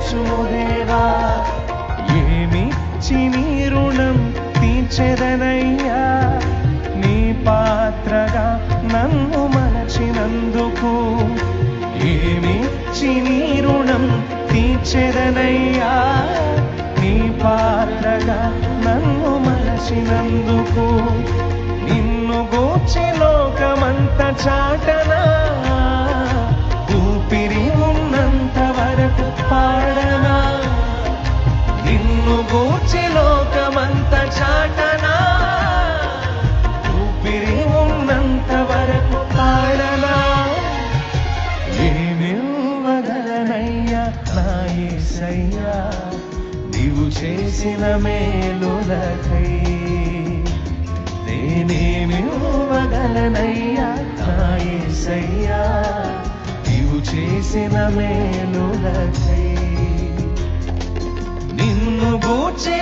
మరచుము దేవా. ఏమిచ్చి నీ రుణం తీర్చెదనయ్యా, నీ పాత్రగా నన్ను మలచినందుకు. ఏమిచ్చి నీ రుణం తీర్చెదనయ్యా, నీ పాత్రగా నన్ను మలచినందుకు. నిన్ను గూర్చి లోకమంత చాటనా, ఊపిరి ఉన్నంత వరకు పాడనా. నిన్ను గూర్చి లోకమంత చాటనా, ఊపిరి ఉన్నంత వరకు పాడనా. ఏమివ్వగలనయ్యా నా యేసయ్యా, నీవు చేసిన మేలులకై. నేనేమివ్వగలనయ్యా నా యేసయ్యా, నీవు చేసిన మేలులకై. నిన్ను గూర్చి